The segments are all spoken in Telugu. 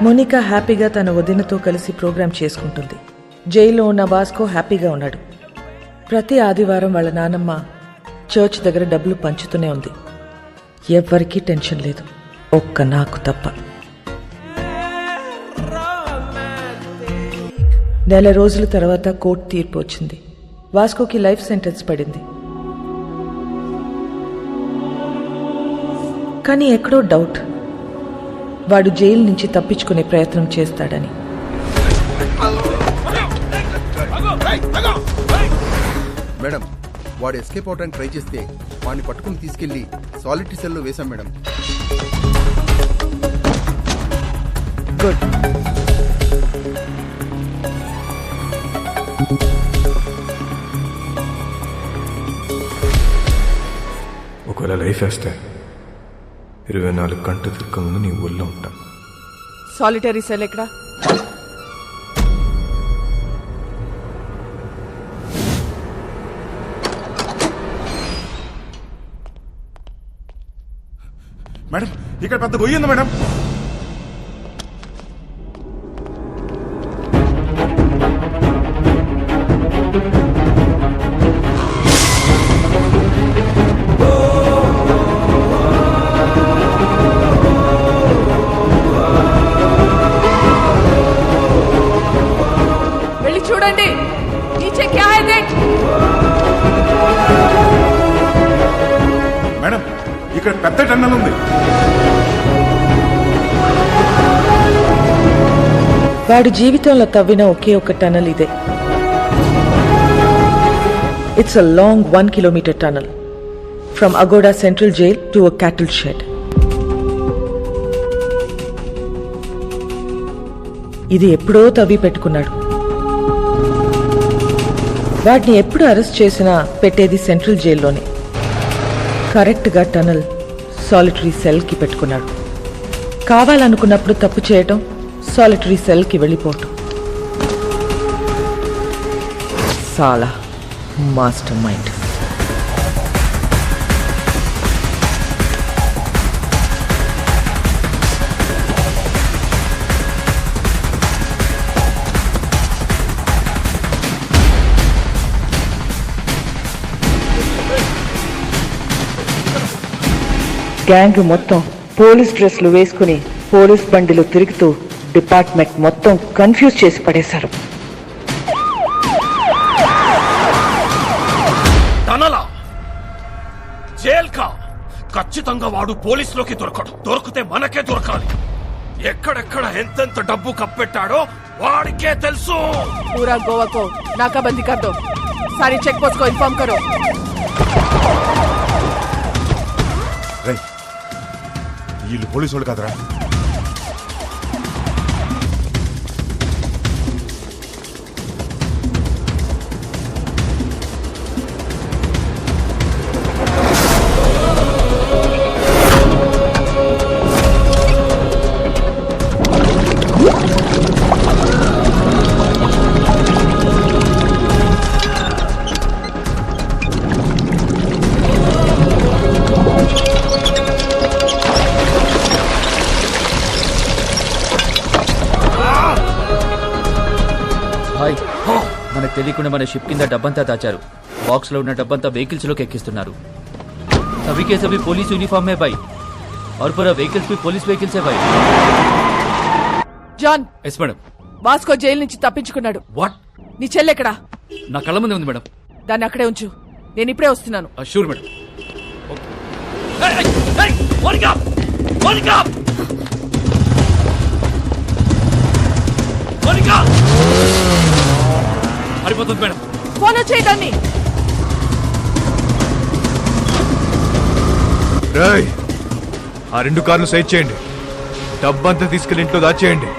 మోనికా హ్యాపీగా తన వదినతో కలిసి ప్రోగ్రాం చేసుకుంటుంది. జైల్లో ఉన్న వాస్కో హ్యాపీగా ఉన్నాడు. ప్రతి ఆదివారం వాళ్ళ నానమ్మ చర్చ్ దగ్గర డబ్బులు పంచుతూనే ఉంది. ఎవ్వరికీ టెన్షన్ లేదు, ఒక్క నాకు తప్ప. నెల రోజుల తర్వాత కోర్టు తీర్పు వచ్చింది. వాస్కోకి లైఫ్ సెంటెన్స్ పడింది. కానీ ఎక్కడో డౌట్, వాడు జైలు నుంచి తప్పించుకునే ప్రయత్నం చేస్తాడని. మేడం, వాడు ఎస్కేప్ అవడానికి ట్రై చేస్తే వాడిని పట్టుకుని తీసుకెళ్లి సాలిటరీ సెల్లో వేశాం మేడం. గుడ్. ఒకవేళ లైఫ్ వేస్తే 24 గంటలు తిరగ ముందు నీ ఊళ్ళో ఉంటా. సాలిటరీ సెల్ ఎక్కడా? మేడం, ఇక్కడ పెద్ద గొయ్యి ఉంది మేడం. వెళ్ళి చూడండి. మేడం, ఇక్కడ పెద్ద టన్నల్ ఉంది. వాడు జీవితంలో తవ్విన ఒకే ఒక టనల్ ఇదే. It's a long 1 kilometre tunnel from Aguada central jail to a cattle shed. ఇది ఎప్పుడో తవ్వి పెట్టుకున్నాడు. వాడిని ఎప్పుడు అరెస్ట్ చేసినా పెట్టేది సెంట్రల్ జైల్లోనే. కరెక్ట్గా టనల్ సాలిటరీ సెల్కి పెట్టుకున్నాడు. కావాలనుకున్నప్పుడు తప్పు చేయటం, సాలిటరీ సెల్కి వెళ్ళిపోవటం. సాలా మాస్టర్ మైండ్. గ్యాంగ్ మొత్తం పోలీస్ డ్రెస్లు వేసుకుని పోలీస్ బండిలో తిరుగుతూ డిపార్ట్మెంట్ మొత్తం కన్ఫ్యూజ్ చేసి పడేశారు. ఖచ్చితంగా వాడు పోలీసులోకి దొరకడు. దొరికితే మనకే దొరకాలి. ఎక్కడెక్కడ ఎంతెంత డబ్బు కప్పెట్టాడో వాడికే తెలుసు. పూరా గోవా को नाकाबंदी कर दो. सारी चेक पोस्ट को इन्फॉर्म करो. వీళ్ళు పోలీసు వాళ్ళు కాదరా. మనకు తెలియకుండా మన షిప్ కింద డబ్బంతా దాచారు. బాక్స్ లో ఉన్న డబ్బంతా వెహికల్స్ లోకి ఎక్కిస్తున్నారు. सभी के सभी पुलिस यूनिफॉर्म में भाई और पूरा व्हीकल्स भी पुलिस व्हीकल्स है भाई. John, yes madam. వాస్కో జైలు నుంచి తప్పించుకున్నాడు. వాట్? నీ చెల్లెక్కడా? నా కళ్ళ ముందే ఉంది మేడం. దాన్ని అక్కడే ఉంచు, నేను ఇప్పుడే వస్తున్నాను. Sure madam. పడిపోతుంది మేడం. ఫోన్ చేయడాన్ని. ఆ 2 కార్లు సైడ్ చేయండి. డబ్బంతా తీసుకెళ్లి ఇంట్లో దాచేయండి.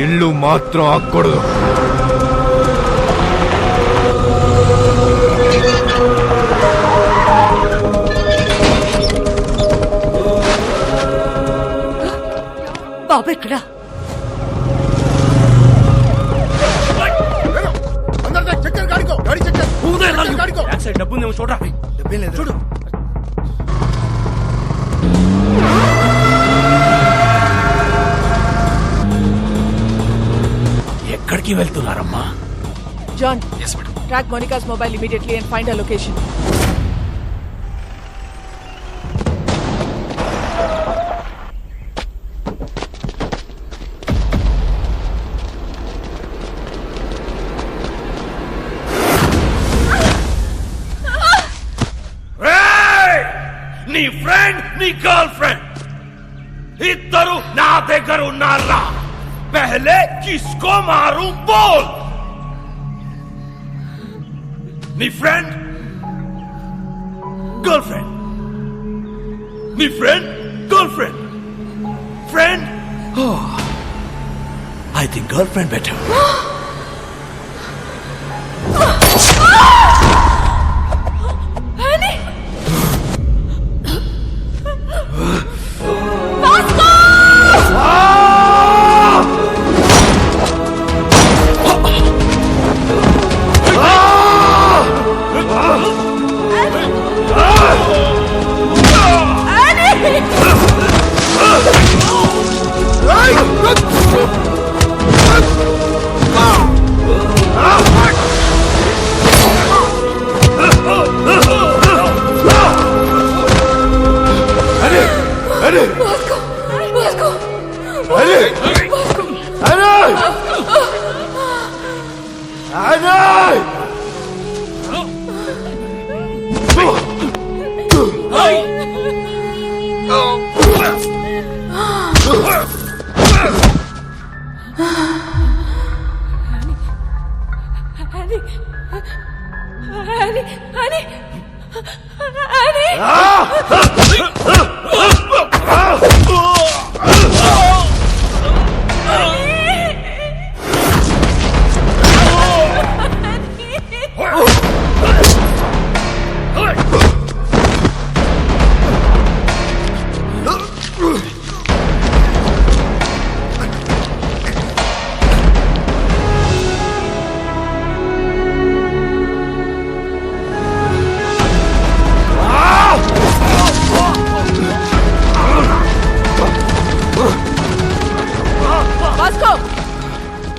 ఇల్లు మాత్రం ఆగకూడదు. బాబు ఎక్కడా? అందరితో చెక్ చేయండి, గాడికో గాడి చెక్ చేయండి. గాడికో డబ్బుందేమో చూడరా. డబ్బేం లేదు చూడు. ఎక్కడికి వెళ్తున్నారమ్మా? John, track Monica's mobile immediately and find her location. నీ ఫ్రెండ్ నీ గర్ల్ ఫ్రెండ్ ఇద్దరు నా దగ్గర ఉన్నారా? పహలే కిస్కో మారు బోల్. నీ ఫ్రెండ్ గర్ల్ ఫ్రెండ్, నీ friend girl friend, friend. I think girl friend better.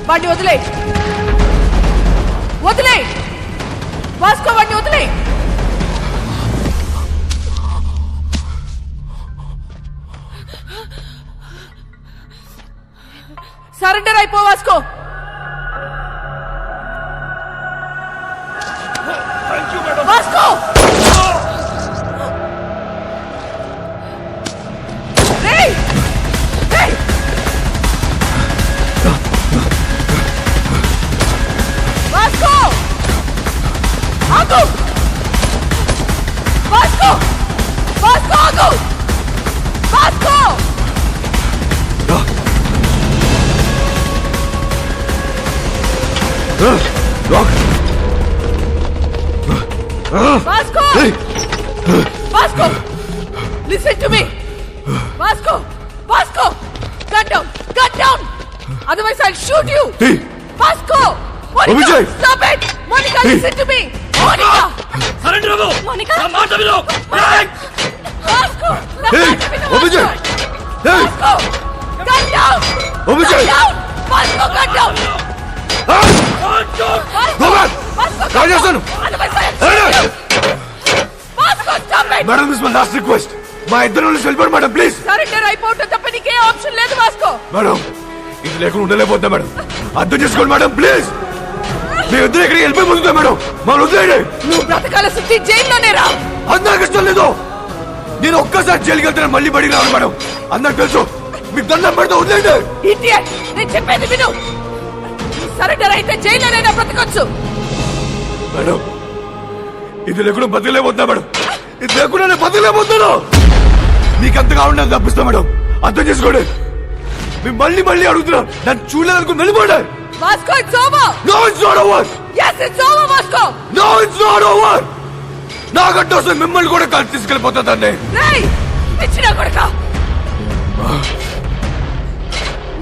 వాడిని వదిలే, వదిలే వాస్కో, వాడిని వదిలే. సరెండర్ అయిపో వాస్కో. వాస్కో రేయ్ రేయ్ వాస్కో ఆగు, వాస్కో వాస్కో ఆగు, Vasco Vasco! Vasco! Listen to me! Vasco! Vasco! Gun down! Gun down! Otherwise I'll shoot you! Hey! Vasco! Monica! Vijay! Stop it! Monica, Hey! listen to me! Monica! Surrender అవ్వు. Monica! నా మాట విను. Vasco! నా Hey! మాట విను, Vijay! Vasco! Hey! Vasco! Gun down! Vijay! Gun down! Vasco, gun down! Vasco! Go back! Vasco, gun రాజేస్తాను. down! Otherwise I'll shoot you! Vasco, stop it! Madam this my last request. మా ఇద్దరు నుంచి వెళ్ళిపోండి మేడం ప్లీజ్. సరెండర్ అయిపోవటం తప్ప నీకే ఆప్షన్ లేదు వాస్కో. మేడం ఇది లేకుండా ఉండలేకపోతా మేడం, అర్థం చేసుకోండి మేడం ప్లీజ్. మీ ఇద్దరు ఇక్కడికి వెళ్ళిపోతుందా మేడం, మమ్మల్ని వదిలేయండి. నువ్వు బ్రతకాల సుత్తి జైల్లోనే రా. అందరికి ఇష్టం లేదు. నేను ఒక్కసారి జైలుకి వెళ్తే మళ్ళీ బడికి రాను మేడం, అందరికి తెలుసు. మీకు దండం పెడితే వదిలేయండి. ఇడియట్, నేను చెప్పేది విను. సరెండర్ అయితే జైల్లోనైనా బ్రతకొచ్చు. మేడం ఇది లేకుండా బతకలేకపోతున్నా మేడం, ఇది లేకుండా నేను బతకలేకపోతున్నాను. మీకు అంతగా ఉండదు తప్పిస్తా మేడం, అర్థం చేసుకోండి. మేము మళ్ళీ మళ్ళీ అడుగుతున్నా, నన్ను చూడలేదనుకుని వెళ్ళిపోండి. Vasco, it's over. No it's not over. yes it's over Vasco. No it's not over. నాకంటే వస్తే మిమ్మల్ని కూడా కలిసి తీసుకెళ్ళిపోతుందండి. రేయ్ పిచ్చినా కొడకా,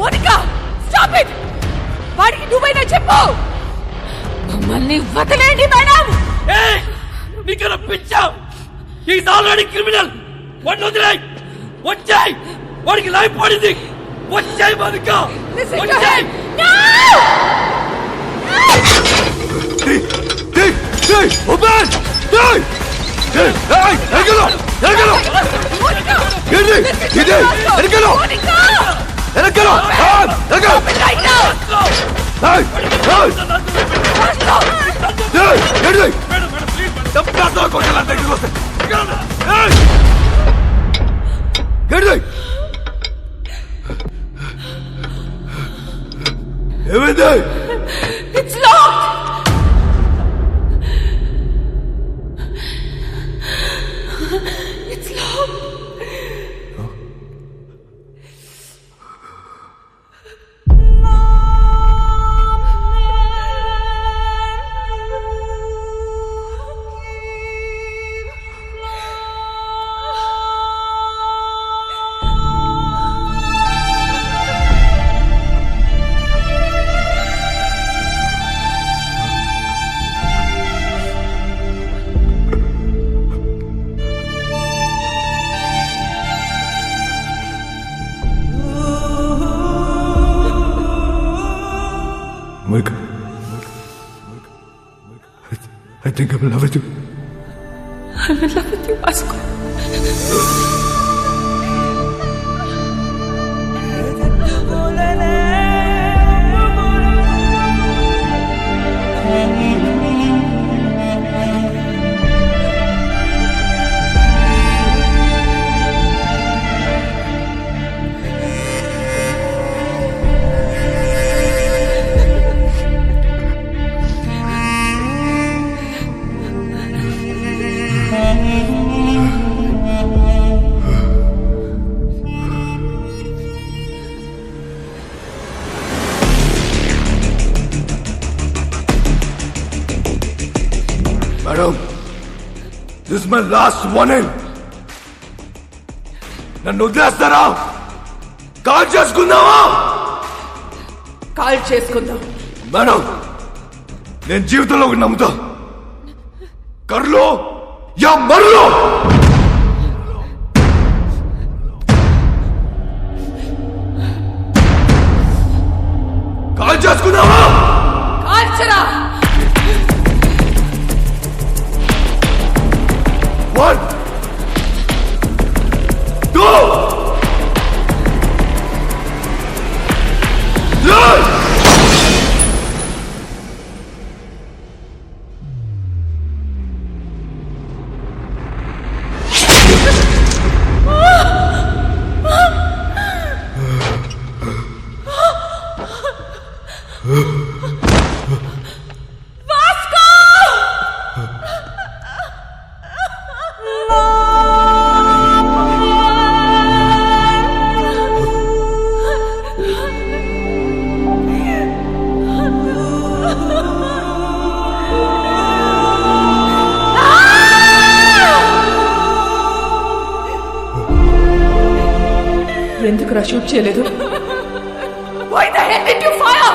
మోనికా స్టాప్ ఇట్. వాడికి నువ్వైనా చెప్పు. మమ్మల్ని వదిలేండి మేడం. నీకన్నా పిచ్చా? Is already criminal. వాడిని వదిలేయ్. వచ్చాయి, వాడికి లైఫ్ పడింది. వచ్చాయి మోనికా, వచ్చాయి. ఓపెన్. ఏమైంది? It's locked. It's locked. Monica, I think I'm in love with you. I'm in love with you, Vasco. Madam, this is my last warning. నన్ను వదిలేస్తారా? కాల్ చేసుకుందామా? కాల్ చేసుకుందాం. మేడం, నేను జీవితంలో ఒకటి నమ్ముతా. కర్లో యా మర్లో. కాల్ చేసుకుందామా? కాల్చరా. 1 2 3. ఎందుకు షూట్ చేయలేదు? Why the hell did you fire?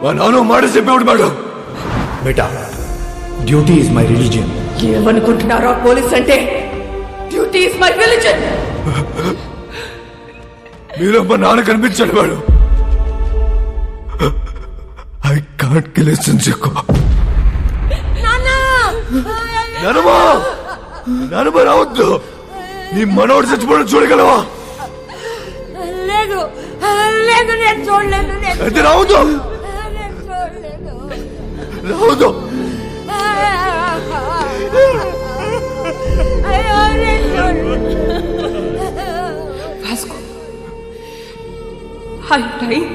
మా నాన్న మాట చెప్పేవాడు madam. Beta, duty is my religion. ఏమనుకుంటున్నారో పోలీస్ అంటే? Duty is my religion. మీలో మా నాన్న కనిపించాడు madam. I can't kill his sincere. నానమ్మా, నానమ్మ రావద్దు. నీ మనోడు చచ్చిపోవడం చూడగలవా? లేదు లేదు, నేను చూడలేదు. అయితే రావద్దు, రావద్దు. Vasco, are you dying?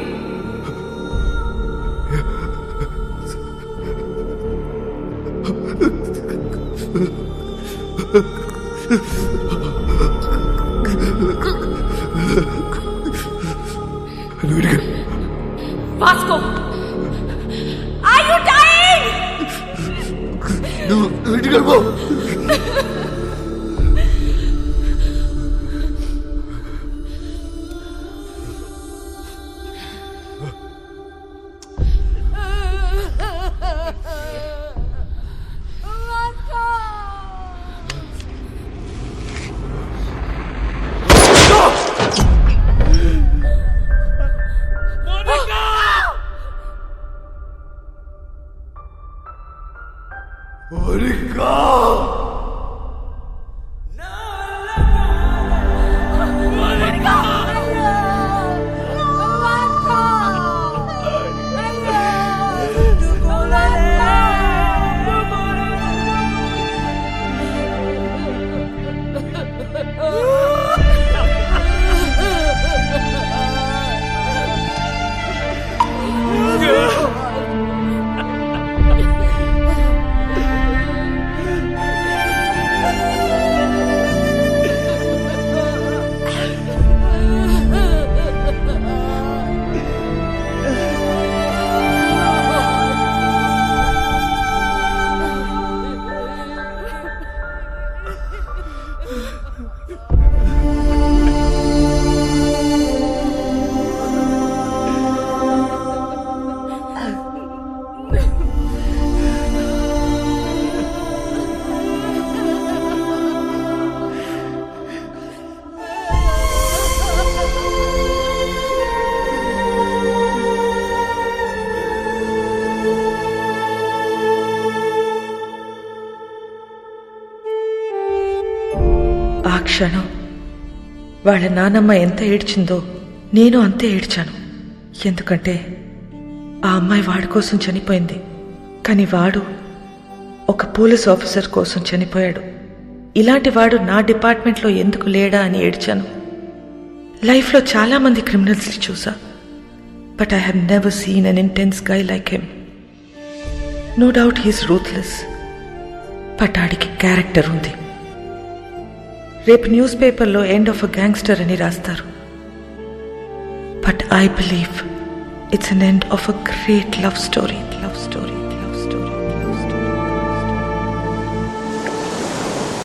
Vasco, are you dying? నువ్వు ఇంటికి వెళ్ళిపో. ఆ క్షణం వాళ్ళ నానమ్మ ఎంత ఏడ్చిందో నేను అంతే ఏడ్చాను. ఎందుకంటే ఆ అమ్మాయి వాడి కోసం చనిపోయింది, కానీ వాడు ఒక పోలీస్ ఆఫీసర్ కోసం చనిపోయాడు. ఇలాంటి వాడు నా డిపార్ట్మెంట్లో ఎందుకు లేడా అని ఏడ్చాను. లైఫ్లో చాలా మంది క్రిమినల్స్ని చూసా, but I have never seen an intense guy like him. No doubt he's ruthless, but ఆడికి క్యారెక్టర్ ఉంది. రేపు న్యూస్ పేపర్లో ఎండ్ ఆఫ్ అ గ్యాంగ్స్టర్ అని రాస్తారు, but I believe it's an end of a great love story.